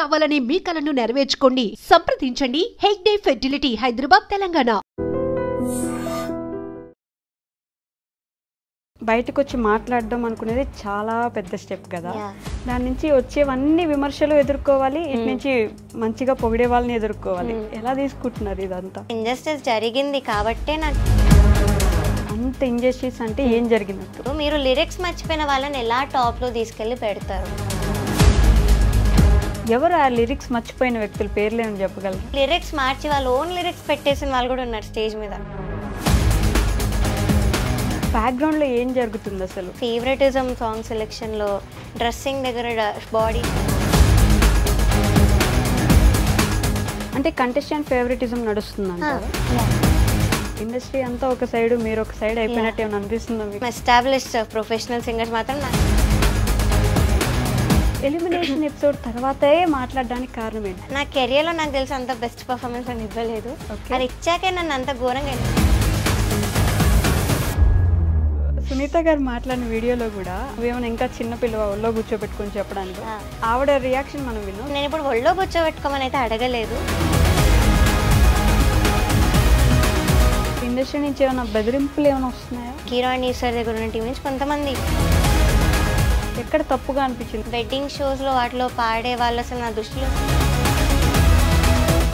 కావాలనే మీ కలను నెరవేర్చుకోండి. సంప్రదించండి హెగ్డే ఫెర్టిలిటీ, హైదరాబాద్, తెలంగాణ. బయటకు వచ్చి మాట్లాడడం అనుకునేది చాలా పెద్ద స్టెప్ కదా. దాని నుంచి వచ్చేవన్నీ విమర్శలు ఎదుర్కోవాలి, ఇటు నుంచి మంచిగా పొగిడే వాళ్ళని ఎదుర్కోవాలి. ఎలా తీసుకుంటున్నారు ఇదంతా? ఇంజస్టిస్ జరిగింది కాబట్టే నాకు అంత ఇంజస్టిస్ అంటే ఏం జరిగినట్టు? మీరు లిరిక్స్ మర్చిపోయిన వాళ్ళని ఎలా టాప్లో తీసుకెళ్ళి పెడతారు? ఎవరు ఆ లిరిక్స్ మర్చిపోయిన వ్యక్తుల పేర్లు ఏమని చెప్పగలరు? లిరిక్స్ మార్చి వాళ్ళు ఓన్ లిరిక్స్ పెట్టేసిన వాళ్ళు కూడా ఉన్నారు స్టేజ్ మీద. బ్యాక్గ్రౌండ్లో ఏం జరుగుతుంది అసలు? ఫేవరెటిజం సాంగ్ సెలెక్షన్లో, డ్రెస్సింగ్ దగ్గర, బాడీ అంటే కంటెస్టెంట్ ఫేవరెటిజం నడుస్తుందంట. ఇండస్ట్రీ అంతా ఒక సైడ్, మీరు ఒక సైడ్ అయిపోయినట్టు ఏమైనా అనిపిస్తుందా మీకు? ఎస్టాబ్లిష్డ్ ప్రొఫెషనల్ సింగర్స్ మాత్రం ఎలిమినేషన్ ఎపిసోడ్ తర్వాతే మాట్లాడడానికి కారణం ఏంటి? నా కెరియర్లో నాకు తెలిసి అంత బెస్ట్ పర్ఫార్మెన్స్ అని ఇవ్వలేదు. అది ఇచ్చాకే నన్ను అంత ఘోరంగా. సునీత గారు మాట్లాడిన వీడియోలో కూడా ఏమైనా ఇంకా చిన్న పిల్లవ ఒళ్ళో కూర్చోబెట్టుకొని చెప్పడానికి ఆవిడ రియాక్షన్ మనం విన్నాం. నేను ఇప్పుడు ఒళ్ళో కూర్చోబెట్టుకోమని అయితే అడగలేదు. ఇండస్ట్రీ నుంచి ఏమైనా బెదిరింపులు ఏమైనా వస్తున్నాయా? కిరణ్ ఈశ్వర్ దగ్గర ఉన్న టీం నుంచి కొంతమంది. ఎక్కడ తప్పుగా అనిపించింది? వెడ్డింగ్ షోస్లో వాటిలో పాడే వాళ్ళు అసలు నా దృష్టిలో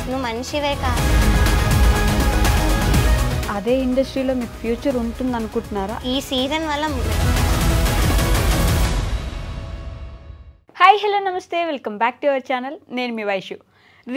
నువ్వు మనిషివే కాదు. అదే ఇండస్ట్రీలో మీకు ఫ్యూచర్ ఉంటుంది అనుకుంటున్నారా? ఈ సీజన్ వల్ల. హాయ్, హలో, నమస్తే, welcome back to our channel. నేను మీ వైషు.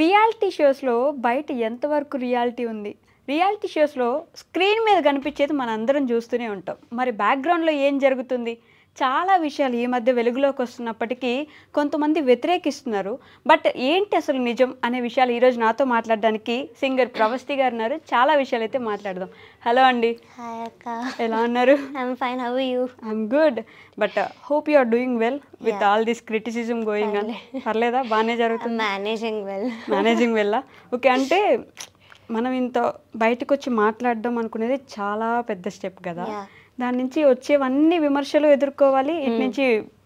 రియాలిటీ షోస్లో బయట ఎంతవరకు రియాలిటీ ఉంది? రియాలిటీ షోస్లో స్క్రీన్ మీద కనిపించేది మన అందరం చూస్తూనే ఉంటాం. మరి బ్యాక్గ్రౌండ్లో ఏం జరుగుతుంది? చాలా విషయాలు ఈ మధ్య వెలుగులోకి వస్తున్నప్పటికీ కొంతమంది వ్యతిరేకిస్తున్నారు. బట్ ఏంటి అసలు నిజం అనే విషయాలు ఈరోజు నాతో మాట్లాడడానికి సింగర్ ప్రవస్తి గారు ఉన్నారు. చాలా విషయాలు అయితే మాట్లాడదాం. హలో అండి. హాయ్ అక్క, ఎలా ఉన్నారు? I'm fine, how are you? I'm good, but hope you are doing well with all this criticism going on. పర్లేదా? బాగానే జరుగుతుంది? Managing well. ఓకే, అంటే మనం ఇంత బయటకు వచ్చి మాట్లాడడం అనుకునేది చాలా పెద్ద స్టెప్ కదా. దాని నుంచి వచ్చేవన్నీ విమర్శలు ఎదుర్కోవాలి, ఇటు నుంచి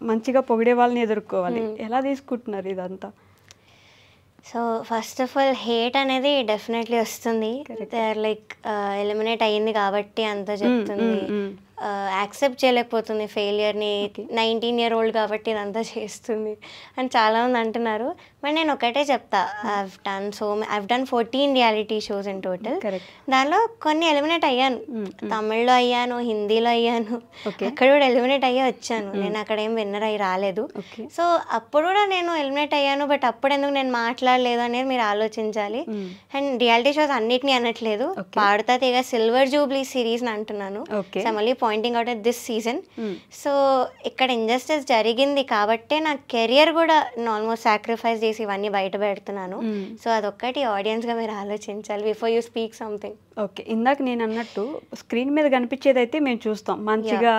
మంచిగా పొగిడే వాళ్ళని ఎదుర్కోవాలి. ఎలా తీసుకుంటున్నారు ఇదంతా? So first of all hate అనేది డెఫినెట్లీ వస్తుంది. దే ఆర్ లైక్ ఎలిమినేట్ అయ్యింది కాబట్టి అంత చెప్తుంది. యాక్సెప్ట్ చేయలేకపోతుంది ఫెయిలియర్ని. 19 year old కాబట్టి ఇదంతా చేస్తుంది అని చాలామంది అంటున్నారు. బట్ నేను ఒకటే చెప్తా, I've done 14 reality shows in total. దానిలో కొన్ని ఎలిమినేట్ అయ్యాను. తమిళ్లో అయ్యాను, హిందీలో అయ్యాను, అక్కడ కూడా ఎలిమినేట్ అయ్యే వచ్చాను. నేను అక్కడ ఏం విన్నర్ అయ్యి రాలేదు. సో అప్పుడు కూడా నేను ఎలిమినేట్ అయ్యాను. బట్ అప్పుడు ఎందుకు నేను మాట్లాడలేదు అనేది మీరు ఆలోచించాలి. అండ్ రియాలిటీ షోస్ అన్నిటినీ అనట్లేదు, పాడుతా తీగ సిల్వర్ జూబ్లీ సిరీస్ అంటున్నాను. మళ్ళీ pointing out at this season. So ఇక్కడ ఇంజస్టిస్ జరిగింది కాబట్టే నా కెరియర్ కూడా ఆల్మోస్ట్ సాక్రిఫైస్ చేసి ఇవన్నీ బయట పెడుతున్నాను. సో అదొక్కటి ఆడియన్స్గా మీరు ఆలోచించాలి before you speak something. Okay, ఇందాక నేను అన్నట్టు స్క్రీన్ మీద కనిపించేది అయితే మేము చూస్తాం, మంచిగా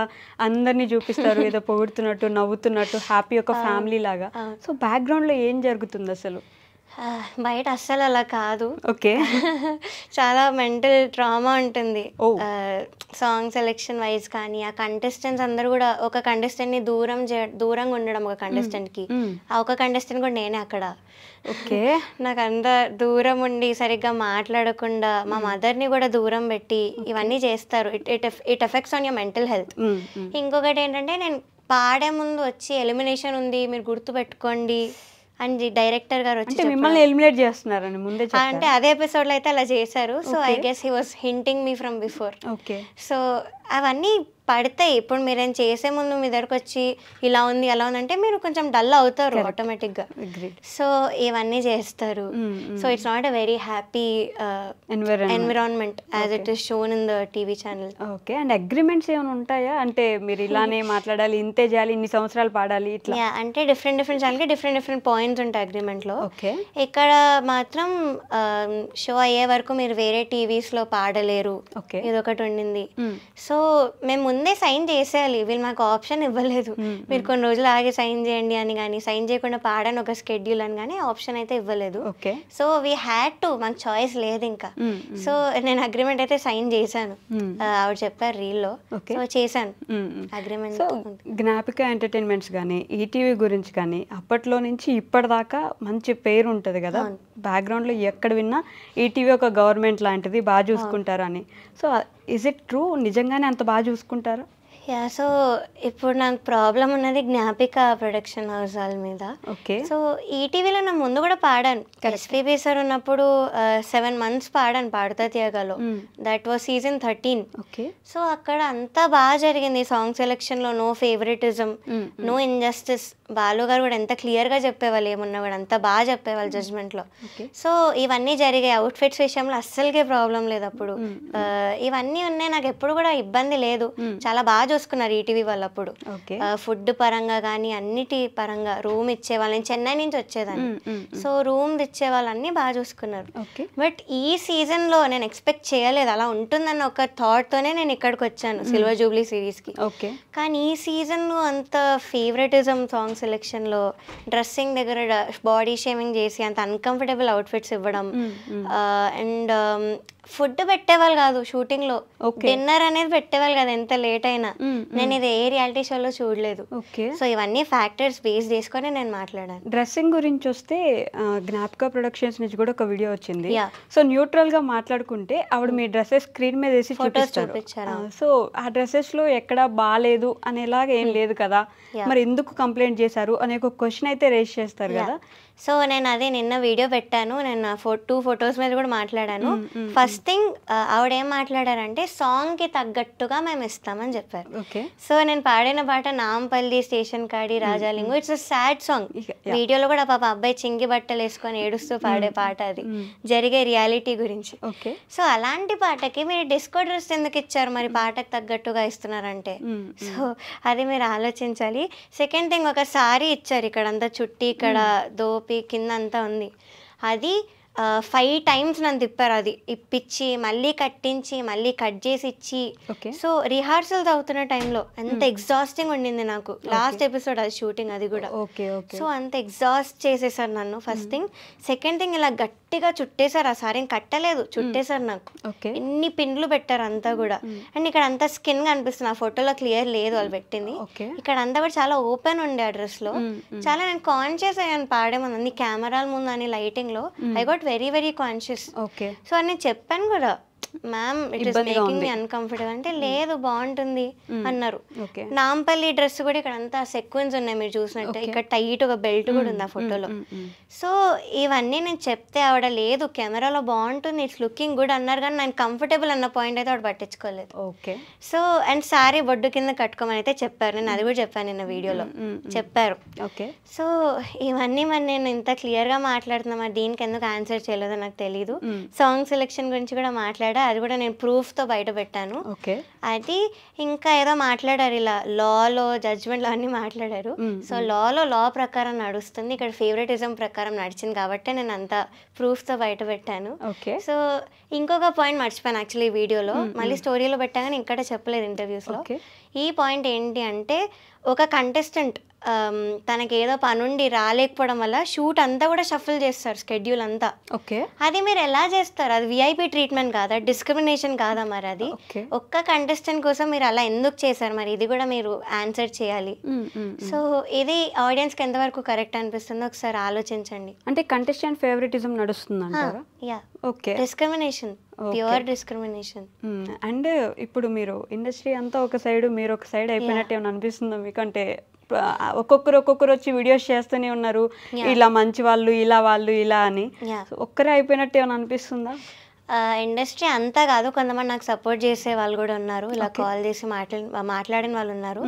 అందరినీ చూపిస్తారు, ఏదో పొగుడుతున్నట్టు, నవ్వుతున్నట్టు, హ్యాపీ ఒక ఫ్యామిలీ లాగా. సో బ్యాక్గ్రౌండ్లో ఏం జరుగుతుంది అసలు? బయట అస్సలు అలా కాదు. ఓకే, చాలా మెంటల్ ట్రామా ఉంటుంది. సాంగ్ సెలెక్షన్ వైజ్ కానీ ఆ కంటెస్టెంట్స్ అందరూ కూడా, ఒక కంటెస్టెంట్ని దూరంగా ఉండడం ఒక కంటెస్టెంట్కి, ఆ ఒక కంటెస్టెంట్ కూడా నేనే అక్కడ. ఓకే, నాకు అంత దూరం ఉండి సరిగ్గా మాట్లాడకుండా మా మదర్ని కూడా దూరం పెట్టి ఇవన్నీ చేస్తారు. It effects on your mental health. ఇంకొకటి ఏంటంటే, నేను పాడే ముందు వచ్చి ఎలిమినేషన్ ఉంది మీరు గుర్తుపెట్టుకోండి అని డైరెక్టర్ గారు వచ్చి మిమ్మల్ని ఎలిమినేట్ చేస్తున్నారని ముందే అంటే అదే ఎపిసోడ్లో అయితే అలా చేశారు. So I guess he was hinting me from before. Okay, so అవన్నీ పడతాయి. ఇప్పుడు మీరేం చేసే ముందు మీ దగ్గరకు వచ్చి ఇలా ఉంది అలా ఉంది అంటే మీరు కొంచెం డల్ అవుతారు ఆటోమేటిక్గా. సో ఇవన్నీ చేస్తారు. So it's not a very happy environment as it is shown in the TV channel. Okay, and agreements ఏమైనా ఉంటాయా? అంటే మీరు ఇలానే మాట్లాడాలి, ఇంతే చేయాలి, ఇన్ని సంవత్సరాలు పాడాలి ఇట్లా? అంటే డిఫరెంట్ ఛానల్కి డిఫరెంట్ పాయింట్స్ ఉంటాయి అగ్రిమెంట్లో. ఇక్కడ మాత్రం షో అయ్యే వరకు మీరు వేరే టీవీస్లో పాడలేరు, ఇదొకటి ఉండింది. సో మేము ముందే సైన్ చేసేయాలి, వీళ్ళు మాకు ఆప్షన్ ఇవ్వలేదు మీరు కొన్ని రోజులు ఆగి సైన్ చేయండి అని కానీ, సైన్ చేయకుండా పాడని ఒక స్కెడ్యూల్ అని కానీ ఆప్షన్ అయితే ఇవ్వలేదు. సో వీ హ్యాడ్ టు, మాకు చాయిస్ లేదు ఇంకా. సో నేను అగ్రిమెంట్ అయితే సైన్ చేశాను, ఆవిడ చెప్పారు రీల్లో, సో చేశాను అగ్రిమెంట్. జ్ఞాపిక ఎంటర్టైన్మెంట్స్ కానీ ఈటీవీ గురించి కానీ అప్పట్లో నుంచి ఇప్పటిదాకా మంచి పేరు ఉంటుంది కదా, బ్యాక్గ్రౌండ్లో ఎక్కడ విన్నా ఈటీవీ ఒక గవర్నమెంట్ లాంటిది, బాగా చూసుకుంటారు అని. సో ఇస్ ఇట్ ట్రూ, నిజంగానే అంత బాగా చూసుకుంటారా? యా, సో ఇప్పుడు నాకు ప్రాబ్లం ఉన్నది జ్ఞాపిక ప్రొడక్షన్ హౌస్ వాళ్ళ మీద. సో ఈటీవీలో నా ముందు కూడా పాడాను, ఎస్పీబీ సార్ ఉన్నప్పుడు 7 months పాడాను పాడుతా తీయగలో, దట్ వాజ్ సీజన్ 13. సో అక్కడ అంతా బాగా జరిగింది, సాంగ్ సెలెక్షన్లో no favouritism, no injustice. Balu గారు కూడా ఎంత క్లియర్గా చెప్పేవాళ్ళు, ఏమున్నా కూడా అంత బాగా చెప్పేవాళ్ళు జడ్జ్మెంట్లో. సో ఇవన్నీ జరిగాయి, అవుట్ఫిట్స్ విషయంలో అస్సలకే ప్రాబ్లం లేదు అప్పుడు. ఇవన్నీ ఉన్నాయి, నాకు ఎప్పుడు కూడా ఇబ్బంది లేదు, చాలా బాగా చూసుకున్నారు ఈటీవీ వాళ్ళు అప్పుడు. ఫుడ్ పరంగా కానీ అన్నిటి పరంగా, రూమ్ ఇచ్చేవాళ్ళు, నేను చెన్నై నుంచి వచ్చేదాన్ని, సో రూమ్ ఇచ్చేవాళ్ళు అన్నీ బాగా చూసుకున్నారు. బట్ ఈ సీజన్లో నేను ఎక్స్పెక్ట్ చేయలేదు అలా ఉంటుందన్న ఒక థాట్తోనే నేను ఇక్కడికి వచ్చాను సిల్వర్ జూబ్లీ సిరీస్కి. కానీ ఈ సీజన్లో అంత ఫేవరెటిజం సాంగ్ సెలెక్షన్లో, డ్రెస్సింగ్ దగ్గర బాడీ షేమింగ్ చేసి అంత అన్కంఫర్టబుల్ అవుట్ఫిట్స్ ఇవ్వడం, అండ్ ఫుడ్ పెట్టేవాళ్ళు కాదు షూటింగ్లో, డిన్నర్ అనేది పెట్టేవాళ్ళు కాదు ఎంత లేట్ అయినా. నేను ఇది ఏ రియాలిటీ షోలో చూడలేదు. సో ఇవన్నీ ఫ్యాక్టర్స్ బేస్ చేసుకొని నేను మాట్లాడాను. డ్రెస్సింగ్ గురించి వస్తే జ్ఞాపిక ప్రొడక్షన్స్ నుంచి కూడా ఒక వీడియో వచ్చింది. సో న్యూట్రల్ గా మాట్లాడుకుంటే ఆవిడ మీ డ్రెస్సెస్ స్క్రీన్ మీద వేసి చూపించారు. సో ఆ డ్రెస్సెస్ లో ఎక్కడ బాగాలేదు అనేలాగా ఏం లేదు కదా, మరి ఎందుకు కంప్లైంట్ చేశారు అనే ఒక క్వశ్చన్ అయితే రేస్ చేస్తారు కదా. సో నేను అదే నిన్న వీడియో పెట్టాను, నేను 2 photos మీద కూడా మాట్లాడాను. ఫస్ట్ థింగ్ ఆవిడ ఏం మాట్లాడారంటే సాంగ్కి తగ్గట్టుగా మేము ఇస్తామని చెప్పారు. సో నేను పాడిన పాట నాంపల్లి స్టేషన్ కాడి Rajalingu, it's a sad song. వీడియోలో కూడా పాప అబ్బాయి చింగి బట్టలు వేసుకొని ఏడుస్తూ పాడే పాట, అది జరిగే రియాలిటీ గురించి. సో అలాంటి పాటకి మీరు డిస్కో డ్రెస్ ఎందుకు ఇచ్చారు, మరి పాటకు తగ్గట్టుగా ఇస్తున్నారంటే? సో అది మీరు ఆలోచించాలి. సెకండ్ థింగ్, ఒక సారీ ఇచ్చారు, ఇక్కడంతా చుట్టి, ఇక్కడ దోపి కింద అంతా ఉంది, అది 5 times నన్ను తిప్పారు, అది ఇప్పించి మళ్ళీ కట్టించి మళ్ళీ కట్ చేసి ఇచ్చి. సో రిహార్సల్స్ అవుతున్న టైంలో ఎంత ఎగ్జాస్టింగ్ ఉండింది నాకు. లాస్ట్ ఎపిసోడ్ అది షూటింగ్, అది కూడా. సో అంత ఎగ్జాస్ట్ చేసేసారు నన్ను, ఫస్ట్ థింగ్. సెకండ్ థింగ్, ఇలా గట్టిగా చుట్టేశారు, ఆ సారీ కట్టలేదు, చుట్టేశారు నాకు, ఎన్ని పిన్లు పెట్టారు అంతా కూడా. అండ్ ఇక్కడ అంతా స్కిన్ కనిపిస్తుంది, ఆ ఫోటోలో క్లియర్ లేదు వాళ్ళు పెట్టింది, ఇక్కడ అంతా కూడా చాలా ఓపెన్ ఉండే ఆ డ్రెస్ లో. చాలా నేను కాన్షియస్ అయ్యాను పాడే ముందు, అన్ని కెమెరాల ముందు అని లైటింగ్ లో. I got very very conscious. So నేను చెప్పాను కూడా, ma'am it is making me uncomfortable అంటే, లేదు బాగుంటుంది అన్నారు. నాంపల్లి డ్రెస్ కూడా ఇక్కడ అంతా సెక్వెన్స్ ఉన్నాయి మీరు చూసినట్టు, ఇక్కడ టైట్ ఒక బెల్ట్ కూడా ఉంది ఆ ఫోటోలో. సో ఇవన్నీ నేను చెప్తే ఆవిడ లేదు కెమెరాలో బాగుంటుంది, ఇట్స్ లుకింగ్ గుడ్ అన్నారు, కానీ నేను కంఫర్టబుల్ అన్న పాయింట్ అయితే ఆవిడ పట్టించుకోలేదు. సో అండ్ సారీ బొడ్డు కింద కట్టుకోమని అయితే చెప్పారు, నేను అది కూడా చెప్పాను నిన్న వీడియోలో, చెప్పారు. సో ఇవన్నీ మరి నేను ఇంత క్లియర్గా మాట్లాడుతున్నా, మరి దీనికి ఎందుకు ఆన్సర్ చేయలేదో నాకు తెలీదు. సాంగ్ సెలెక్షన్ గురించి కూడా మాట్లాడా, అది కూడా నేను ప్రూఫ్తో బయట పెట్టాను. అది ఇంకా ఏదో మాట్లాడారు, ఇలా లాలో జడ్జ్మెంట్లో అన్ని మాట్లాడారు. సో లాలో లా ప్రకారం నడుస్తుంది, ఇక్కడ ఫేవరెటిజం ప్రకారం నడిచింది కాబట్టి నేను అంతా ప్రూఫ్తో బయట పెట్టాను. సో ఇంకొక పాయింట్ మర్చిపోయాను యాక్చువల్లీ వీడియోలో, మళ్ళీ స్టోరీలో పెట్టాను, ఇక్కడ చెప్పలేదు ఇంటర్వ్యూస్లో. ఈ పాయింట్ ఏంటి అంటే, ఒక కంటెస్టెంట్ తనకి ఏదో పనుండి రాలేకపోవడం వల్ల షూట్ అంతా కూడా షఫల్ చేస్తారు, స్కెడ్యూల్ అంతా. అది మీరు ఎలా చేస్తారు? అది విఐపి ట్రీట్మెంట్ కాదా, డిస్క్రిమినేషన్ కాదా? మరి అది ఒక్క కంటెస్టెంట్ కోసం మీరు అలా ఎందుకు చేశారు? మరి ఇది కూడా మీరు ఆన్సర్ చేయాలి. సో ఇది ఆడియన్స్కి ఎంతవరకు కరెక్ట్ అనిపిస్తుందో ఒకసారి ఆలోచించండి. అంటే కంటెస్టెంట్ ఫేవరెటిజం నడుస్తుందంటారా? Yeah, discrimination, pure discrimination. And ఇప్పుడు మీరు ఇండస్ట్రీ అంతా ఒక సైడ్, మీరు ఒక సైడ్ అయిపోయినట్టు ఏమైనా అనిపిస్తుందా మీకు? అంటే ఒక్కొక్కరు వచ్చి వీడియోస్ చేస్తూనే ఉన్నారు, ఇలా మంచి వాళ్ళు, ఇలా వాళ్ళు, ఇలా అని. ఒక్కరే అయిపోయినట్టు ఏమైనా అనిపిస్తుందా? ఇండస్ట్రీ అంతా కాదు, కొంతమంది నాకు సపోర్ట్ చేసే వాళ్ళు కూడా ఉన్నారు, ఇలా కాల్ చేసి మాట్లాడిన వాళ్ళు ఉన్నారు.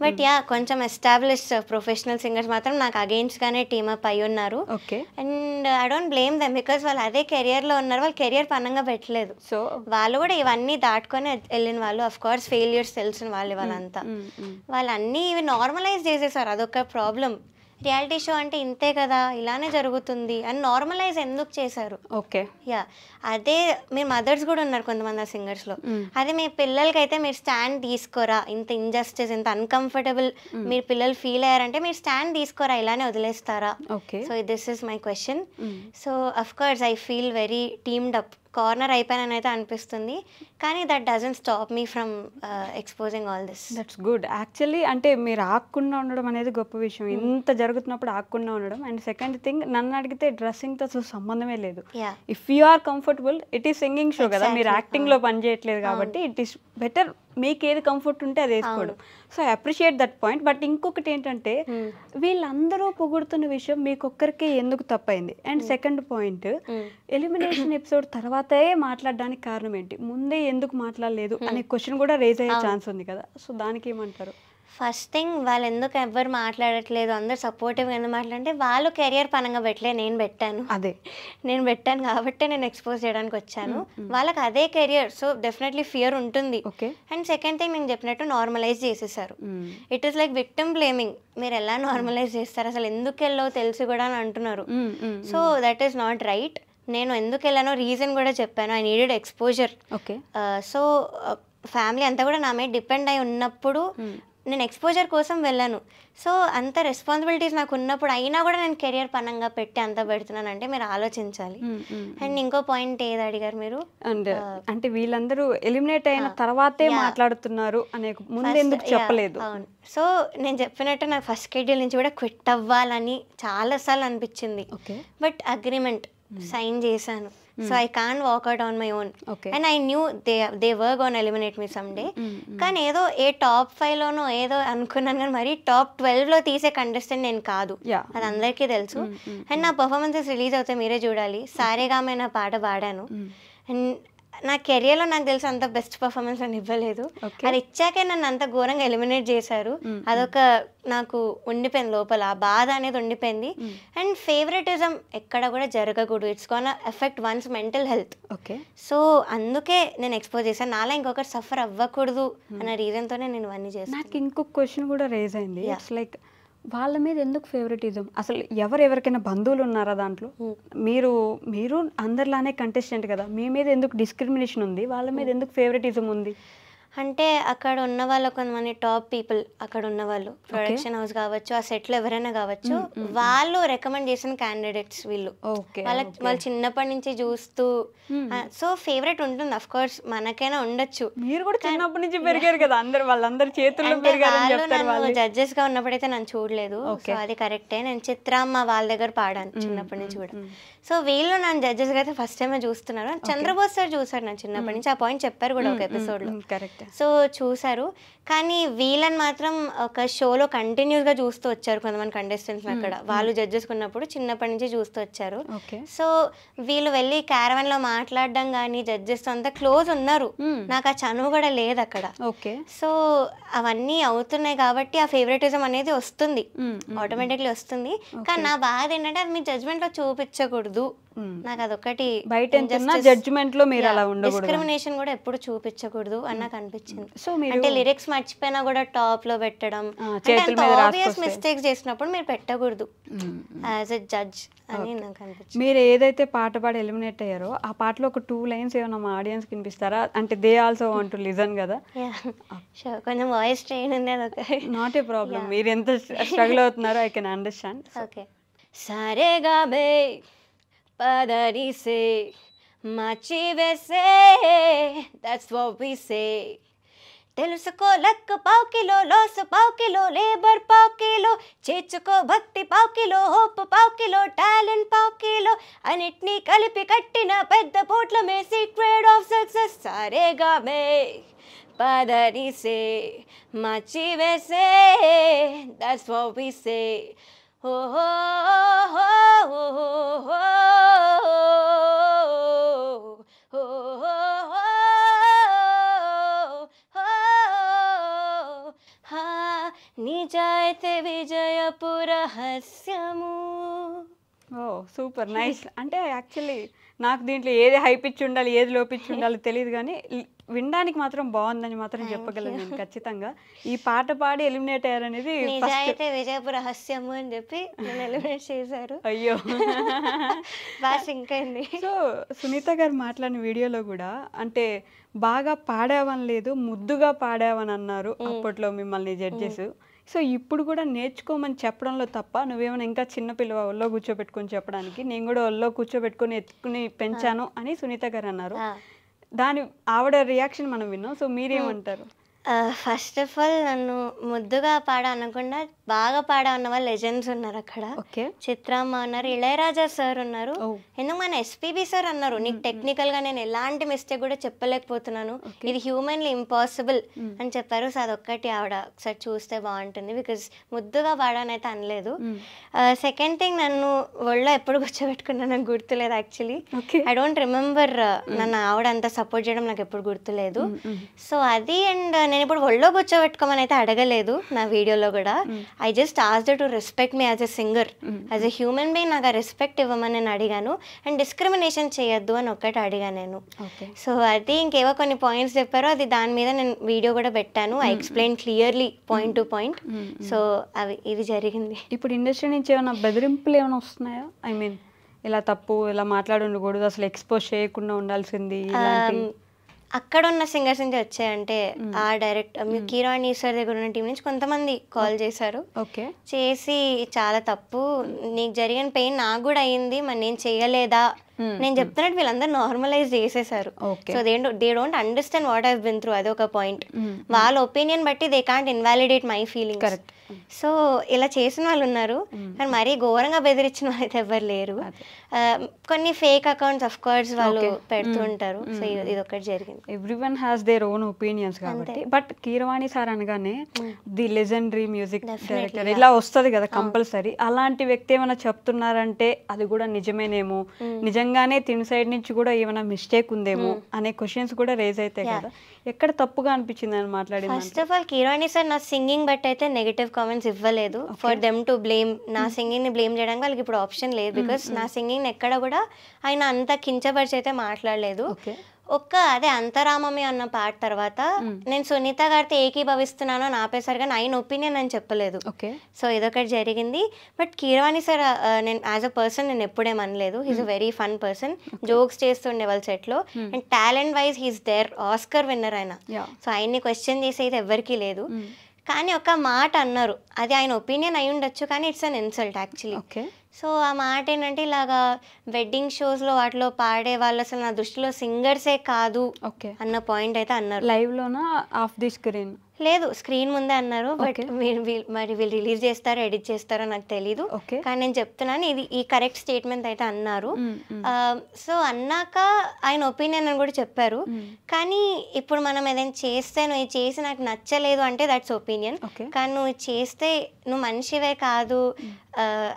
బట్ యా, కొంచెం ఎస్టాబ్లిష్ ప్రొఫెషనల్ సింగర్స్ మాత్రం నాకు అగెయిన్స్ గానే టీమప్ అయి ఉన్నారు. And I don't blame them, because వాళ్ళు అదే కెరియర్ లో ఉన్నారు, వాళ్ళు కెరియర్ పనంగా పెట్టలేదు. సో వాళ్ళు కూడా ఇవన్నీ దాటుకొని వెళ్ళిన వాళ్ళు. అఫ్ కోర్స్ ఫెయిల్యూర్స్ తెలిసిన వాళ్ళు వాళ్ళంతా, వాళ్ళు అన్నీ ఇవి నార్మలైజ్ చేసేసారు, అదొక ప్రాబ్లం. రియాలిటీ షో అంటే ఇంతే కదా, ఇలానే జరుగుతుంది అని నార్మలైజ్ ఎందుకు చేశారు? ఓకే. యా, అదే మీరు మదర్స్ కూడా ఉన్నారు కొంతమంది ఆ సింగర్స్లో. అదే మీ పిల్లలకైతే మీరు స్టాండ్ తీసుకోరా, ఇంత ఇంజస్టిస్, ఇంత అన్కంఫర్టబుల్ మీరు పిల్లలు ఫీల్ అయ్యారంటే మీరు స్టాండ్ తీసుకోరా, ఇలానే వదిలేస్తారా? Okay. So this is my question. So of course I feel very teamed up, corner అయిపోయానని అయితే అనిపిస్తుంది, కానీ that doesn't stop me from exposing all this. That's good. Actually అంటే మీరు ఆగకుండా ఉండడం అనేది గొప్ప విషయం, ఇంత జరుగుతున్నప్పుడు ఆగకుండా ఉండడం. అండ్ సెకండ్ థింగ్, నన్ను అడిగితే డ్రెస్సింగ్తో అసలు సంబంధమే లేదు. If you are comfortable, it is singing show కదా, మీరు యాక్టింగ్లో పని చేయట్లేదు కాబట్టి ఇట్ ఈస్ బెటర్, మీకు ఏది కంఫర్ట్ ఉంటే అది వేసుకోవడం. So I appreciate that point. But ఇంకొకటి ఏంటంటే వీళ్ళందరూ పొగుడుతున్న విషయం మీకొక్కరికే ఎందుకు తప్పైంది? And second point, elimination episode తర్వాతే మాట్లాడడానికి కారణం ఏంటి, ముందే ఎందుకు మాట్లాడలేదు అనే క్వశ్చన్ కూడా రేజ్ అయ్యే ఛాన్స్ ఉంది కదా, సో దానికి ఏమంటారు? ఫస్ట్ థింగ్, వాళ్ళు ఎందుకు ఎవ్వరు మాట్లాడట్లేదు, అందరు సపోర్టివ్గా ఎందుకు మాట్లాడంటే వాళ్ళు కెరియర్ పరంగా పెట్టలేదు, నేను పెట్టాను కాబట్టి నేను ఎక్స్పోజ్ చేయడానికి వచ్చాను. వాళ్ళకి అదే కెరియర్, సో డెఫినెట్లీ ఫియర్ ఉంటుంది. అండ్ సెకండ్ థింగ్, నేను చెప్పినట్టు నార్మలైజ్ చేసేసారు. It is like victim blaming. మీరు ఎలా నార్మలైజ్ చేస్తారు, అసలు ఎందుకు వెళ్ళో తెలిసి కూడా అని అంటున్నారు. So that is not right. నేను ఎందుకు వెళ్ళానో రీజన్ కూడా చెప్పాను, I needed exposure. So family అంతా కూడా నా మీద డిపెండ్ అయి ఉన్నప్పుడు నేను ఎక్స్పోజర్ కోసం వెళ్ళాను. సో అంత రెస్పాన్సిబిలిటీస్ నాకు ఉన్నప్పుడు అయినా కూడా నేను కెరియర్ పరంగా పెట్టి అంత పెడుతున్నాను అంటే మీరు ఆలోచించాలి. అండ్ ఇంకో పాయింట్ ఏది అడిగారు మీరు? అండ్ అంటే వీళ్ళందరూ ఎలిమినేట్ అయిన తర్వాతే మాట్లాడుతున్నారు అనే ముందు ఎందుకు చెప్పలేదు? అవును. సో నేను చెప్పినట్టు నాకు ఫస్ట్ షెడ్యూల్ నుంచి కూడా క్విట్ అవ్వాలని చాలాసార్లు అనిపించింది. బట్ అగ్రిమెంట్ సైన్ చేశాను. So I can't walk out on my own. And I knew they were gonna eliminate me some day. కానీ ఏదో ఏ టాప్ 5లోనో ఏదో అనుకున్నాను, కానీ మరీ టాప్ 12లో తీసే కంటెస్టెంట్ నేను కాదు, అది అందరికీ తెలుసు. అండ్ నా పర్ఫార్మెన్సెస్ రిలీజ్ అవుతాయి, మీరే చూడాలి. సారేగామే నా పాట పాడాను. అండ్ నా కెరియర్లో నాకు తెలిసి అంత బెస్ట్ పర్ఫార్మెన్స్ అని ఇవ్వలేదు. అది ఇచ్చాకే నన్ను అంత ఘోరంగా ఎలిమినేట్ చేశారు. అదొక నాకు ఉండిపోయింది లోపల, ఆ బాధ అనేది ఉండిపోయింది. అండ్ ఫేవరెటిజం ఎక్కడ కూడా జరగకూడదు, it's gonna affect one's mental health. So అందుకే నేను ఎక్స్పోజ్ చేశాను, నాలా ఇంకొకటి సఫర్ అవ్వకూడదు అన్న రీజన్తోనే నేను ఇవన్నీ చేశాను. నాకు ఇంకొక క్వశ్చన్ కూడా రేజ్ అయింది. ఇట్స్ లైక్ వాళ్ళ మీద ఎందుకు ఫేవరెటిజం? అసలు ఎవరెవరికైనా బంధువులు ఉన్నారా దాంట్లో? మీరు అందరిలానే కంటెస్టెంట్ కదా, మీ మీద ఎందుకు డిస్క్రిమినేషన్ ఉంది, వాళ్ళ మీద ఎందుకు ఫేవరెటిజం ఉంది? అంటే అక్కడ ఉన్న వాళ్ళు కొంతమంది టాప్ పీపుల్, అక్కడ ఉన్న వాళ్ళు ప్రొడక్షన్ హౌస్ కావచ్చు, ఆ సెట్లో ఎవరైనా కావచ్చు, వాళ్ళు రికమెండ్ చేసిన క్యాండిడేట్స్ వీళ్ళు. వాళ్ళు చిన్నప్పటి నుంచి చూస్తూ, సో ఫేవరెట్ ఉంటుంది. అఫ్ కోర్స్ మనకైనా ఉండొచ్చు, మీరు కూడా చిన్నప్పటి నుంచి పెరిగారు కదా, వాళ్ళందరి చేతుల్లో పెరిగారు. జడ్జెస్ గా ఉన్నప్పుడైతే నన్ను చూడలేదు, సో అది కరెక్టే. నేను చిత్రమ్మ వాళ్ళ దగ్గర పాడాను చిన్నప్పటి నుంచి కూడా. సో వీళ్ళు నన్ను జడ్జెస్ గా అయితే ఫస్ట్ టైమే చూస్తున్నారు. చంద్రబోస్ సార్ చూసారు నన్ను చిన్నప్పటి నుంచి, ఆ పాయింట్ చెప్పారు కూడా ఒక ఎపిసోడ్ లో. సో చూసారు, కానీ వీళ్ళని మాత్రం ఒక షోలో కంటిన్యూస్గా చూస్తూ వచ్చారు కొంతమంది కంటెస్టెంట్స్. అక్కడ వాళ్ళు జడ్జెస్ ఉన్నప్పుడు చిన్నప్పటి నుంచి చూస్తూ వచ్చారు. సో వీళ్ళు వెళ్ళి క్యారవన్లో మాట్లాడడం కానీ జడ్జెస్తో అంతా క్లోజ్ ఉన్నారు, నాకు ఆ చనువు కూడా లేదు అక్కడ. సో అవన్నీ అవుతున్నాయి కాబట్టి ఆ ఫేవరెటిజం అనేది వస్తుంది, ఆటోమేటిక్లీ వస్తుంది. కానీ నా బాధ ఏంటంటే అది మీ జడ్జ్మెంట్లో చూపించకూడదు, నాకు అదొకటి. బయట జడ్జ్మెంట్ లో మీరు అలా ఉండకూడదు, డిస్క్రిమినేషన్ కూడా ఎప్పుడు చూపించకూడదు అని నాకు అనిపించింది. అంటే లిరిక్స్ మర్చిపోయినా కూడా టాప్ లో పెట్టడం, ఆబ్వియస్ మిస్టేక్స్ చేసినప్పుడు మీరు పెట్టకూడదు యాజ్ ఎ జడ్జ్ అని నాకు అనిపించింది. మీరు ఏదైతే పాట పాడి ఎలిమినేట్ అయ్యారో ఆ పాటలో ఒక 2 లైన్స్ ఏమైనా మా ఆడియన్స్ కి వినిపిస్తారా? అంటే they also want to listen కదా. కొంచెం వాయిస్ ట్రైన్ ఉంది, అదొక నాట్ ఏ ప్రాబ్లం. మీరు ఎంత స్ట్రగుల్ అవుతున్నారో ఐ కెన్ అండర్స్టాండ్. ఓకే. సారేగామే పదని సే మచి వేసే, దట్స్ వాట్ వి సే. తెలుసుకో లక్ పావు కిలో, లోస్ పావు కిలో, లేబర్ పావు కిలో, చేర్చుకో భక్తి పావు కిలో, హోప్ పావు కిలో, టాలెంట్ పావు కిలో, అన్నిటినీ కలిపి కట్టిన పెద్ద పోట్లమే సీక్రెట్ ఆఫ్ సక్సెస్. సారేగామే పదని సే మచి వేసే, దట్స్ వాట్ వి సే. నిజాయితీ విజయపు రహస్యము. Super nice. అంటే యాక్చువల్లీ నాకు దీంట్లో ఏది హైపిచ్చి ఉండాలి ఏది లోపిచ్చి ఉండాలి తెలియదు, కానీ వినడానికి మాత్రం బాగుందని మాత్రం చెప్పగలను నేను ఖచ్చితంగా. ఈ పాట పాడి ఎలిమినేట్ అయ్యారనేది నిజాయితే విజయపు రహస్యము అని చెప్పి నన్ను ఎలిమినేట్ చేశారు. అయ్యో బాగా సింక్ అయింది. సో సునీత గారు మాట్లాడిన వీడియోలో కూడా అంటే బాగా పాడావని లేదు, ముద్దుగా పాడావని అన్నారు అప్పట్లో మిమ్మల్ని జడ్జెస్. సో ఇప్పుడు కూడా నేర్చుకోమని చెప్పడంలో తప్ప నువ్వేమైనా ఇంకా చిన్నపిల్లవ ఒళ్ళో కూర్చోబెట్టుకొని చెప్పడానికి, నేను కూడా ఒళ్ళో కూర్చోబెట్టుకొని ఎత్తుకుని పెంచాను అని సునీత గారు అన్నారు. దాని ఆవిడ రియాక్షన్ మనం విన్నాం. సో మీరేమంటారు? ఫస్ట్ ఆఫ్ ఆల్ నన్ను ముద్దుగా పాడ అనకుండా బాగా పాడ ఉన్న వాళ్ళు లెజెండ్స్ ఉన్నారు అక్కడ. చిత్రమ్మ ఉన్నారు, ఇళయరాజా సార్ ఉన్నారు, ఎందుకు మన ఎస్పీబీ సార్ అన్నారు నీకు టెక్నికల్గా నేను ఎలాంటి మిస్టేక్ కూడా చెప్పలేకపోతున్నాను, ఇది హ్యూమన్లీ ఇంపాసిబుల్ అని చెప్పారు. సో అదొక్కటి ఆవిడ ఒకసారి చూస్తే బాగుంటుంది, బికాజ్ ముద్దుగా పాడనైతే అనలేదు. సెకండ్ థింగ్, నన్ను ఒళ్ళో ఎప్పుడు కూర్చోబెట్టుకున్నా నాకు గుర్తులేదు యాక్చువల్లీ. ఐ డోంట్ రిమెంబర్ నన్ను ఆవిడ అంత సపోర్ట్ చేయడం నాకు ఎప్పుడు గుర్తులేదు. సో అది, అండ్ నేను ఇప్పుడు ఒళ్ళో కూర్చోబెట్టుకోమని అయితే అడగలేదు నా వీడియోలో కూడా. I just asked to respect me as a singer, as a human being నాకు ఆ రెస్పెక్ట్ ఇవ్వమని నేను అడిగాను, అండ్ డిస్క్రిమినేషన్ చేయొద్దు అని ఒక్కటి అడిగాను నేను. సో అది ఇంకేవో కొన్ని పాయింట్స్ చెప్పారో అది దాని మీద నేను వీడియో కూడా పెట్టాను. I explain clearly point to point. So అవి ఇది జరిగింది. ఇప్పుడు ఇండస్ట్రీ నుంచి ఏమైనా బెదిరింపులు ఏమైనా వస్తున్నాయా? ఐ మీన్ ఇలా తప్పు, ఇలా మాట్లాడి ఉండకూడదు, అసలు ఎక్స్పోజ్ చేయకుండా ఉండాల్సింది, అక్కడ ఉన్న సింగర్స్ నుంచి వచ్చాయంటే ఆ డైరెక్ట్ కీరాణి సార్ దగ్గర ఉన్న టీం నుంచి కొంతమంది కాల్ చేశారు. చేసి చాలా తప్పు, నీకు జరిగిన పెయిన్ నాకు కూడా అయ్యింది, మరి నేను చేయలేదా నేను చెప్తున్నట్టు వీళ్ళందరూ నార్మలైజ్ చేసేసారు. So they don't understand what have been through. అది ఒక పాయింట్. వాళ్ళ ఒపీనియన్ బట్టి they can't invalidate my feelings. So ఇలా చేసిన వాళ్ళు ఉన్నారు, కానీ మరీ ఘోరంగా బెదిరించిన వాళ్ళు అయితే ఎవరు లేరు. కొన్ని ఫేక్ అకౌంట్స్ ఆఫ్ కోర్స్ వాళ్ళు పెడుతుంటారు. సో ఇది ఒకటి జరిగింది. Everyone has their own opinions కాబట్టి. బట్ కీరవాణి సార్ అనగానే ది లెజెండరీ మ్యూజిక్ డైరెక్టర్ ఇలా వస్తుంది కదా కంపల్సరీ. అలాంటి వ్యక్తి ఏమైనా చెప్తున్నారంటే అది కూడా నిజమేనేమో, నిజంగానే తిని సైడ్ నుంచి కూడా ఏమైనా మిస్టేక్ ఉందేమో అనే క్వశ్చన్స్ కూడా రేజ్ అవుతాయి కదా. ఎక్కడ తప్పుగా అనిపించింది అని మాట్లాడింది? First of all Keeravani sir నా సింగింగ్ బట్ అయితే నెగటివ్ కామెంట్స్ ఇవ్వలేదు. ఫర్ దెమ్ టు బ్లేమ్, నా సింగింగ్ ని బ్లేమ్ చేయడానికి వాళ్ళకి ఇప్పుడు ఆప్షన్ లేదు. బికాస్ నా సింగింగ్ ఎక్కడ కూడా ఆయన అంత కించపరిచి అయితే మాట్లాడలేదు. అదే అంతరామమి అన్న పాట తర్వాత నేను సునీత గారితో ఏకీభవిస్తున్నాను అని ఆపేసరిగా ఆయన ఒపీనియన్ అని చెప్పలేదు. సో ఇదొకటి జరిగింది. బట్ కీరవాణి సార్ నేను యాజ్ అ పర్సన్ నేను ఎప్పుడేమనలేదు. He's a very fun person, jokes చేస్తుండే వాళ్ళ సెట్ లో, and talent wise he's there, Oscar winner ఆయన. సో ఆయన్ని క్వశ్చన్ చేసేది ఎవరికి లేదు. కానీ ఒక మాట అన్నారు, అది ఆయన ఒపీనియన్ అయి ఉండొచ్చు, కానీ it's an insult actually. So ఆ మాట ఏంటంటే, ఇలాగా వెడ్డింగ్ షోస్లో వాటిలో పాడే వాళ్ళు అసలు నా దృష్టిలో సింగర్సే కాదు అన్న పాయింట్ అయితే అన్నారు. లైవ్లోనా ఆఫ్ ది స్క్రీన్? లేదు, స్క్రీన్ ముందే అన్నారు. బట్ మరి వీళ్ళు రిలీజ్ చేస్తారో ఎడిట్ చేస్తారో నాకు తెలీదు, కానీ నేను చెప్తున్నాను ఇది ఈ కరెక్ట్ స్టేట్మెంట్ అయితే అన్నారు. సో అన్నాక ఆయన ఒపీనియన్ అని కూడా చెప్పారు. కానీ ఇప్పుడు మనం ఏదైనా చేస్తే నువ్వు ఇది చేసి నాకు నచ్చలేదు అంటే దట్స్ ఒపీనియన్, కానీ నువ్వు చేస్తే నువ్వు మనిషివే కాదు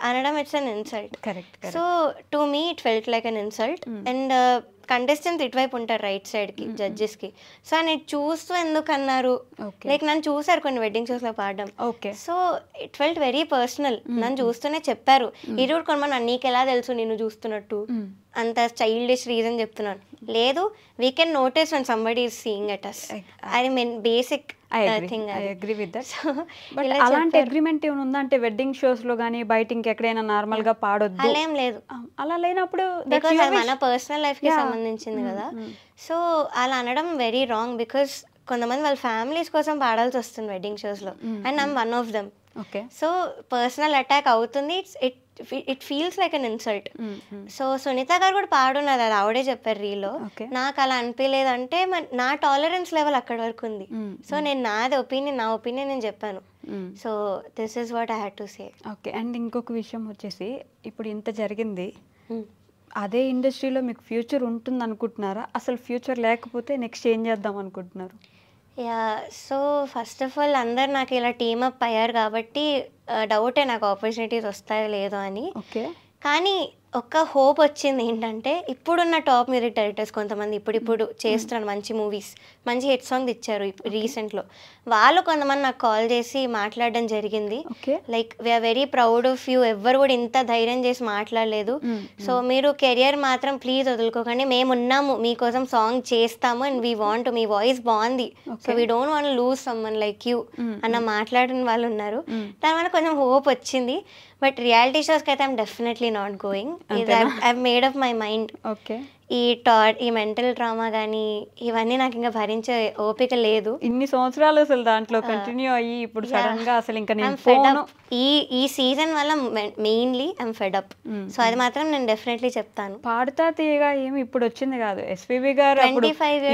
అనడం it's an insult. So to me it felt like an insult. And contestants ఇటువైపు ఉంటారు రైట్ సైడ్కి జడ్జెస్కి. సో ఆయన చూస్తూ ఎందుకు అన్నారు, లైక్ నన్ను చూసారు కొన్ని వెడ్డింగ్ షోస్లో పాడడం. So it felt very personal. నన్ను చూస్తూనే చెప్పారు, ఇది కూడా కొనమని నీకు ఎలా తెలుసు నిన్ను చూస్తున్నట్టు, అంత చైల్డిష్ రీజన్ చెప్తున్నాను. లేదు, we can notice when somebody is seeing at us. I mean basic thing. I agree with that. But అలాంటి అగ్రిమెంట్ ఏమైనా ఉందా అంటే వెడ్డింగ్ షోస్ లో గానీ బయట ఇంకెక్కడైనా నార్మల్ గా పాడొద్దు అలా ఏం లేదు. అలా లేనప్పుడు బికాజ్ అది మన పర్సనల్ లైఫ్ కి సంబంధించింది కదా. సో అలా అనడం వెరీ రాంగ్. బికాస్ కొంతమంది వాళ్ళ ఫ్యామిలీస్ కోసం పాడాల్సి వస్తుంది వెడ్డింగ్ షోస్ లో, and I'm one of them. So personal attack అవుతుంది. It feels like an insult. So Sunitha గారు కూడా పాడున్నది, అది ఆవిడే చెప్పారు రీల్లో. నాకు అలా అనిపించలేదు అంటే నా టాలరెన్స్ లెవెల్ అక్కడ వరకు ఉంది. సో నేను నా ఒపీనియన్ నేను చెప్పాను. So this is what I had to say. Okay. And ఇంకొక విషయం వచ్చేసి, ఇప్పుడు ఇంత జరిగింది, అదే ఇండస్ట్రీలో మీకు ఫ్యూచర్ ఉంటుంది అనుకుంటున్నారా? అసలు ఫ్యూచర్ లేకపోతే నెక్స్ట్ ఏం చేద్దాం అనుకుంటున్నారు? సో ఫస్ట్ ఆఫ్ ఆల్ అందరు నాకు ఇలా టీమప్ అయ్యారు కాబట్టి డౌటే నాకు ఆపర్చునిటీస్ వస్తాయో లేదో అని. కానీ ఒక హోప్ వచ్చింది ఏంటంటే ఇప్పుడున్న టాప్ మ్యూజిక్ డైరెక్టర్స్ కొంతమంది ఇప్పుడు చేస్తున్నారు మంచి మూవీస్, మంచి హిట్ సాంగ్ ఇచ్చారు రీసెంట్లో. వాళ్ళు కొంతమంది నాకు కాల్ చేసి మాట్లాడడం జరిగింది. Like we're very proud of you, ఎవ్వరు కూడా ఇంత ధైర్యం చేసి మాట్లాడలేదు. సో మీరు కెరియర్ మాత్రం ప్లీజ్ వదులుకోకండి, మేము ఉన్నాము మీకోసం సాంగ్ చేస్తాము అండ్ వీ వాంట్, మీ వాయిస్ బాగుంది, so we don't want lose someone like you అన్న మాట్లాడిన వాళ్ళు ఉన్నారు. దానివల్ల కొంచెం హోప్ వచ్చింది. బట్ రియాలిటీ షోస్కి అయితే I'm definitely not going. I made up my mind. ఈ మెంటల్ ట్రామా కానీ ఇవన్నీ నాకు ఇంకా భరించే ఓపిక లేదు. ఇన్ని సంవత్సరాలు అసలు దాంట్లో కంటిన్యూ అయ్యి ఇప్పుడు సడన్ గా అసలు ఇంకా ఈ సీజన్ వల్ల mainly I'm fed up. So అది మాత్రం నేను డెఫినెట్లీ చెప్తాను. పాడుతా తీయగా ఏమి ఇప్పుడు వచ్చింది కాదు, ఎస్పీబీ గారు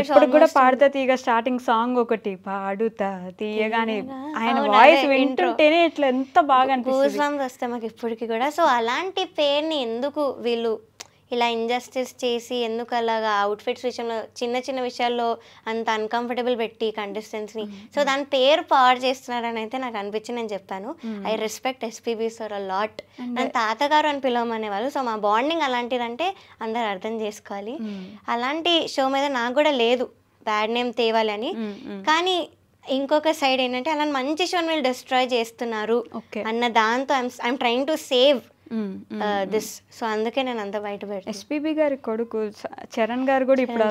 ఇప్పుడు కూడా పాడుతా తీయగా స్టార్టింగ్ సాంగ్ ఒకటి పాడుతా తీయగానే ఆయన వాయిస్ వింటుంటేనే ఇట్లా ఎంత బాగా అనిపిస్తుంది వస్తే మాకు ఇప్పటికి కూడా. సో అలాంటి పేరుని ఎందుకు వీళ్ళు ఇలా ఇంజస్టిస్ చేసి, ఎందుకు అలాగా అవుట్ఫిట్స్ విషయంలో చిన్న చిన్న విషయాల్లో అంత అన్కంఫర్టబుల్ పెట్టి కంటెస్టెంట్స్ని, సో దాని పేరు పాడు చేస్తున్నారని అయితే నాకు అనిపించి నేను చెప్పాను. I respect SPB sir a lot. నన్ను తాతగారు అని పిలవమనేవాళ్ళు. సో మా బాండింగ్ అలాంటిదంటే అందరు అర్థం చేసుకోవాలి. అలాంటి షో మీద నాకు కూడా లేదు బ్యాడ్ నేమ్ తేవాలని. కానీ ఇంకొక సైడ్ ఏంటంటే అలా మంచి షోని వీళ్ళు డిస్ట్రాయ్ చేస్తున్నారు అన్న దాంతో I'm trying to save this. So అందుకే నేను అంత బయట పెడతాను. ఎస్పీబీ గారి కొడుకు చరణ్ గారు కూడా ఇప్పుడు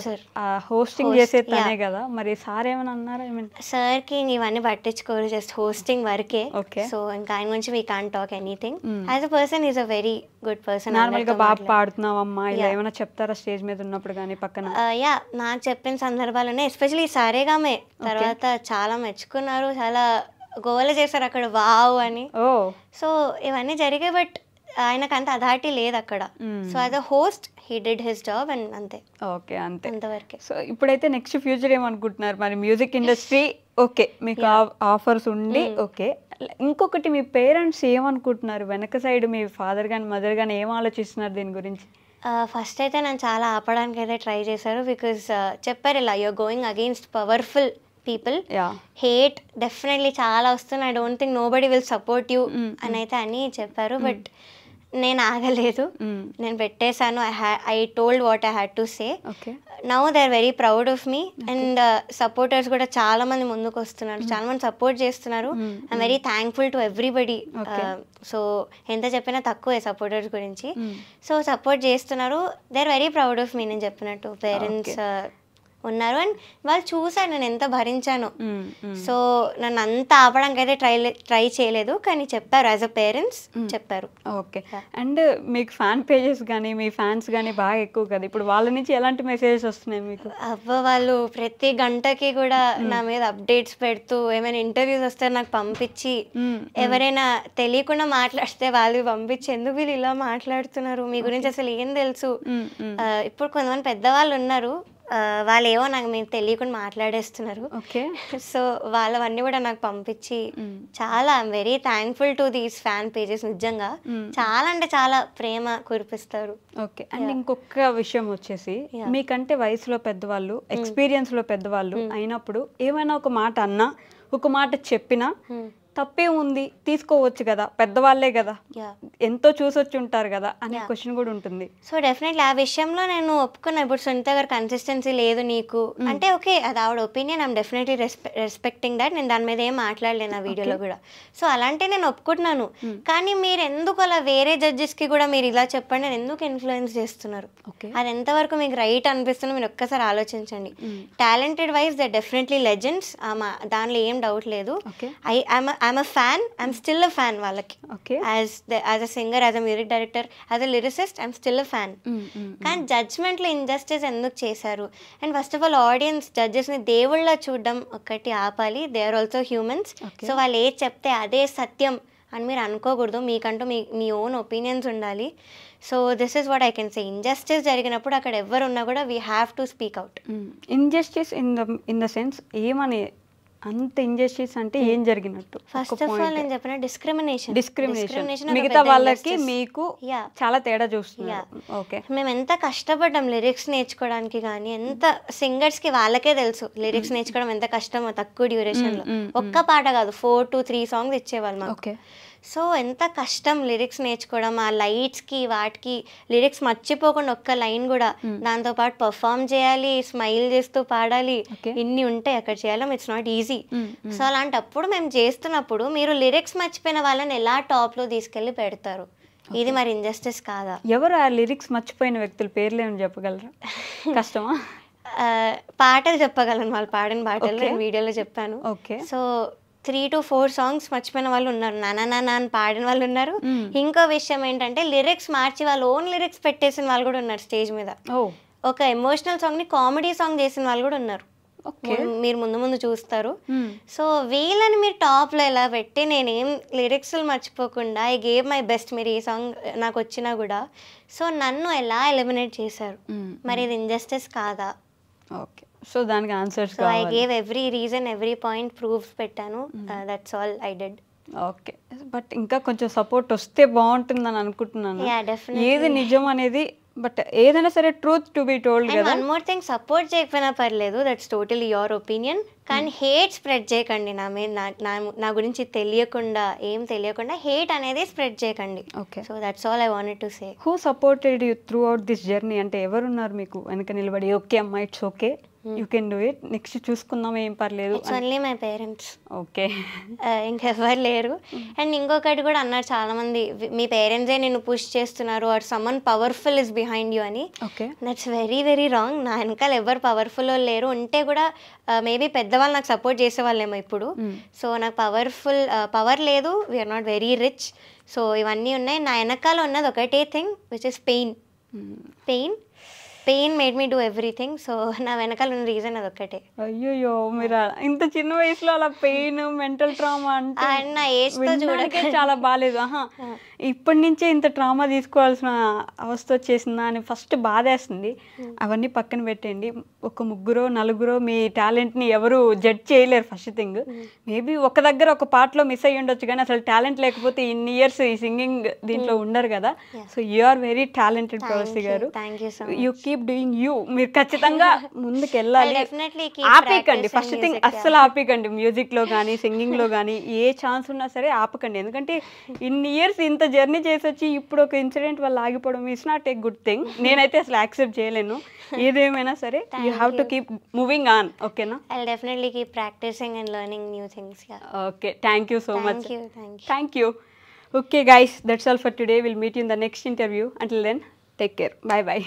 హోస్టింగ్ చేసే తనే కదా, మరి సార్ ఏమైనా అన్నారా? సార్కి ఇవన్నీ పట్టించుకోరు, జస్ట్ హోస్టింగ్ వరకే. సో ఇంకా ఆయన గురించి we can't talk anything. As a person is a very good person. Normal గా బాగా పాడుతున్నావమ్మా ఇలా ఏమైనా చెప్తారా స్టేజ్ మీద ఉన్నప్పుడు కానీ పక్కన? యా, నాకు చెప్పిన సందర్భాలు ఉన్నాయి. ఎస్పెషలీ సారేగామే తర్వాత చాలా మెచ్చుకున్నారు, చాలా గోవలు చేశారు అక్కడ వావ్ అని. సో ఇవన్నీ జరిగాయి. బట్ ఆయనకు అంత అథారిటీ లేదు అక్కడ. So as a host he did his job and అంతే. ఓకే, అంతే, అంతవరకే. సో ఇప్పుడైతే నెక్స్ట్ ఫ్యూచర్ ఏమనుకుంటున్నారు మరి? మ్యూజిక్ ఇండస్ట్రీ ఓకే, మీకు ఆఫర్స్ ఉండి ఓకే, ఇంకొకటి మీ పేరెంట్స్ ఏమనుకుంటున్నారు వెనక సైడ్? మీ ఫాదర్ కానీ మదర్ కానీ ఏం ఆలోచిస్తున్నారు దీని గురించి? ఫస్ట్ అయితే నేను చాలా ఆపడానికి అయితే ట్రై చేశారు. బికాజ్ చెప్పారు ఇలా you're going against powerful people, hate definitely చాలా వస్తుంది, I don't think nobody will support you అని అయితే అని చెప్పారు. బట్ నేను ఆగలేదు, నేను పెట్టేశాను. I told what I had to say. Now they are very proud of me and supporters కూడా చాలా మంది ముందుకు వస్తున్నారు, చాలా మంది సపోర్ట్ చేస్తున్నారు. I'm very thankful to everybody. So ఎంత చెప్పినా తక్కువే సపోర్టర్స్ గురించి. సో సపోర్ట్ చేస్తున్నారు, they are very proud of మీ. నేను చెప్పినట్టు పేరెంట్స్ ఉన్నారు అండ్ వాళ్ళు చూసారు నేను ఎంత భరించాను. సో నన్ను అంత ఆపడానికి అయితే ట్రై చేయలేదు, కానీ చెప్పారు యాజ్ అ పేరెంట్స్ చెప్పారు. ఓకే, అండ్ మీకు ఫ్యాన్ పేజెస్ కానీ మీ ఫ్యాన్స్ కానీ బాగా ఎక్కువ కదా, ఇప్పుడు వాళ్ళ నుంచి ఎలాంటి మెసేజెస్ వస్తున్నాయి మీకు? వాళ్ళు ప్రతి గంటకి కూడా నా మీద అప్డేట్స్ పెడుతూ, ఏమైనా ఇంటర్వ్యూస్ వస్తే నాకు పంపించి, ఎవరైనా తెలియకుండా మాట్లాడితే వాళ్ళు పంపించి, ఎందుకు వీళ్ళు ఇలా మాట్లాడుతున్నారు, మీ గురించి అసలు ఏం తెలుసు. ఇప్పుడు కొంతమంది పెద్దవాళ్ళు ఉన్నారు, వాళ్ళు ఏవో నాకు మీరు తెలియకుండా మాట్లాడేస్తున్నారు. సో వాళ్ళవన్నీ కూడా నాకు పంపించి చాలా I'm very thankful to these fan pages. నిజంగా చాలా అంటే చాలా ప్రేమ కురిపిస్తారు. ఓకే, అండ్ ఇంకొక విషయం వచ్చేసి, మీకంటే వయసులో పెద్దవాళ్ళు, ఎక్స్పీరియన్స్ లో పెద్దవాళ్ళు అయినప్పుడు ఏమైనా ఒక మాట అన్నా, ఒక మాట చెప్పినా తప్పే ఉంది, తీసుకోవచ్చు కదా, పెద్దవాళ్ళే కదా, ఎంతో చూసొచ్చి ఉంటారు కదా అనే క్వశ్చన్ కూడా ఉంటుంది. సో డెఫినెట్లీ ఆ విషయంలో నేను ఒప్పుకున్నా. ఇప్పుడు సునీత గారు కన్సిస్టెన్సీ లేదు నీకు అంటే ఓకే, అది ఆవిడ opinion, I'm definitely respecting that. నేను దాని మీద ఏం మాట్లాడలేను ఆ వీడియోలో కూడా. సో అలాంటి నేను ఒప్పుకుంటున్నాను. కానీ మీరు ఎందుకు అలా వేరే జడ్జెస్కి కూడా మీరు ఇలా చెప్పండి, నేను ఎందుకు ఇన్ఫ్లుయెన్స్ చేస్తున్నారు, అది ఎంతవరకు మీకు రైట్ అనిపిస్తుందో మీరు ఒక్కసారి ఆలోచించండి. Talented wise they definitely legends, దానిలో ఏం డౌట్ లేదు. I'm a fan, I'm still a fan వాళ్ళకి. As a singer, as a music director, as a lyricist, I'm still a fan. కానీ జడ్జ్మెంట్లో ఇంజస్టిస్ ఎందుకు చేశారు? And first of all audience జడ్జెస్ని దేవుళ్ళ చూడడం ఒక్కటి ఆపాలి. They are also humans. So వాళ్ళు ఏది చెప్తే అదే సత్యం అని మీరు అనుకోకూడదు. మీకంటూ మీ ఓన్ ఒపీనియన్స్ ఉండాలి. So this is what I can say. Injustice జరిగినప్పుడు అక్కడ ఎవరు ఉన్నా కూడా we have to speak out. Injustice in the sense ఏమని, అంత ఇంజస్టిస్ అంటే ఏం జరిగినట్టు? ఫస్ట్ ఆఫ్ ఆల్ నేను చెప్పిన డిస్క్రిమినేషన్, మిగతా వాళ్ళకి మీకు చాలా తేడా చూస్తున్నారు. ఓకే, మేము ఎంత కష్టపడ్డాం లిరిక్స్ నేర్చుకోవడానికి, కానీ ఎంత సింగర్స్ కి వాళ్ళకే తెలుసు లిరిక్స్ నేర్చుకోవడం ఎంత కష్టమో తక్కువ డ్యూరేషన్ లో. ఒక్క పాట కాదు, 4 to 3 సాంగ్స్ ఇచ్చేవాళ్ళు మాకు. సో ఎంత కష్టం లిరిక్స్ నేర్చుకోవడం, ఆ లైట్స్కి వాటికి లిరిక్స్ మర్చిపోకుండా ఒక్క లైన్ కూడా, దాంతోపాటు పర్ఫామ్ చేయాలి, స్మైల్ చేస్తూ పాడాలి, ఇన్ని ఉంటాయి అక్కడ చేయాలి. It's not easy. సో అలాంటప్పుడు మేము చేస్తున్నప్పుడు మీరు లిరిక్స్ మర్చిపోయిన వాళ్ళని ఎలా టాప్లో తీసుకెళ్ళి పెడతారు? ఇది మరి ఇంజస్టిస్ కాదా? ఎవరు ఆ లిరిక్స్ మర్చిపోయిన వ్యక్తుల పేర్లు ఏమైనా చెప్పగలరా? కష్టమా? పాటలు చెప్పగలను, వాళ్ళు పాడిన పాటలు నేను వీడియోలో చెప్పాను. ఓకే. సో 3 to 4 సాంగ్స్ మర్చిపోయిన వాళ్ళు ఉన్నారు, నానా అని పాడిన వాళ్ళు ఉన్నారు. ఇంకో విషయం ఏంటంటే లిరిక్స్ మార్చి వాళ్ళు ఓన్ లిరిక్స్ పెట్టేసిన వాళ్ళు కూడా ఉన్నారు స్టేజ్ మీద. ఒక ఎమోషనల్ సాంగ్ని కామెడీ సాంగ్ చేసిన వాళ్ళు కూడా ఉన్నారు, మీరు ముందు చూస్తారు. సో వీళ్ళని మీరు టాప్లో ఎలా పెట్టి నేనేం లిరిక్స్ మర్చిపోకుండా ఐ గేవ్ మై బెస్ట్, మీరు ఈ సాంగ్ నాకు వచ్చినా కూడా, సో నన్ను ఎలా ఎలిమినేట్ చేశారు? మరి ఇది ఇంజస్టిస్ కాదా? ఓకే. సో దానికి answers so I gave every reason, every point, proofs పెట్టాను. That's all I did. Okay. But ఇంకా కొంచెం సపోర్ట్ వస్తే బాగుంటుందని అనుకుంటున్నాను. ఏది నిజం అనేది, బట్ ఏదైనా సరే ట్రూత్ టు బి టోల్డ్ కదా. వన్ మోర్ థింగ్, సపోర్ట్ చేయకపోయినా పర్లేదు, దట్స్ టోటలీ యువర్ ఒపీనియన్. కానీ హేట్ స్ప్రెడ్ చేయకండి నా మీద, నా గురించి తెలియకుండా, ఏం తెలియకుండా హేట్ అనేది స్ప్రెడ్ చేయకండి. Okay. So that's all I wanted to say. Who supported you throughout this journey? అంటే ఎవరున్నారు మీకు వెనక నిలబడి, ఓకే అమ్మా it's okay, you can do it, next చూసుకుందాం, ఏం పర్లేదు? It's only my parents. Okay. ఇంకెవ్వరు లేరు. అండ్ ఇంకొకటి కూడా అన్నారు చాలా మంది, మీ పేరెంట్సే నిన్ను పుష్ చేస్తున్నారు, or someone powerful is behind you అని. Okay. That's very very wrong. నా వెనకాల ఎవరు పవర్ఫుల్ లేరు. ఉంటే కూడా మేబీ పెద్దవాళ్ళు నాకు సపోర్ట్ చేసేవాళ్ళేమో ఇప్పుడు. సో నాకు పవర్ లేదు, we're not very rich. So ఇవన్నీ ఉన్నాయి. నా వెనకాల ఉన్నది ఒకటే thing, which is pain made me do everything. So నా వెనకాల ఉన్న రీజన్ అది ఒక్కటే. అయ్యో, మీరు ఇంత చిన్న వయసులో అలా పెయిన్, మెంటల్ ట్రామా అంటే నా ఏజ్తో చూడకే చాలా బాగాలేదు. ఇప్పటి నుంచే ఇంత ట్రామా తీసుకోవాల్సిన అవస్థ వచ్చేసిందా అని ఫస్ట్ బాధేస్తుంది. అవన్నీ పక్కన పెట్టండి. ఒక 3-4 మీ టాలెంట్ని ఎవరు జడ్జ్ చేయలేరు. ఫస్ట్ థింగ్, మేబీ ఒక దగ్గర ఒక పార్ట్లో మిస్ అయ్యి ఉండొచ్చు, కానీ అసలు టాలెంట్ లేకపోతే ఇన్ని ఇయర్స్ ఈ సింగింగ్ దీంట్లో ఉండరు కదా. So you are very talented Pravasi గారు. You keep doing you. మీరు ఖచ్చితంగా ముందుకు వెళ్ళాలి. ఆపేయకండి. ఫస్ట్ థింగ్ అస్సలు ఆపేయకండి. మ్యూజిక్లో కానీ సింగింగ్లో కానీ ఏ ఛాన్స్ ఉన్నా సరే ఆపకండి. ఎందుకంటే ఇన్ని ఇయర్స్ ఇంత జర్నీ చేసి వచ్చి ఇప్పుడు ఒక ఇన్సిడెంట్ వల్ల ఆగిపోవడం it's not a good thing. నేనైతే అసలు యాక్సెప్ట్ చేయలేను. ఏదేమైనా సరే you have to keep moving on. ఓకేనా? I'll definitely keep practicing and learning new things. Yeah. Okay. Thank you so much. Thank you. Okay guys, that's all for today. We'll meet you in the next interview. Until then, take care. Bye bye.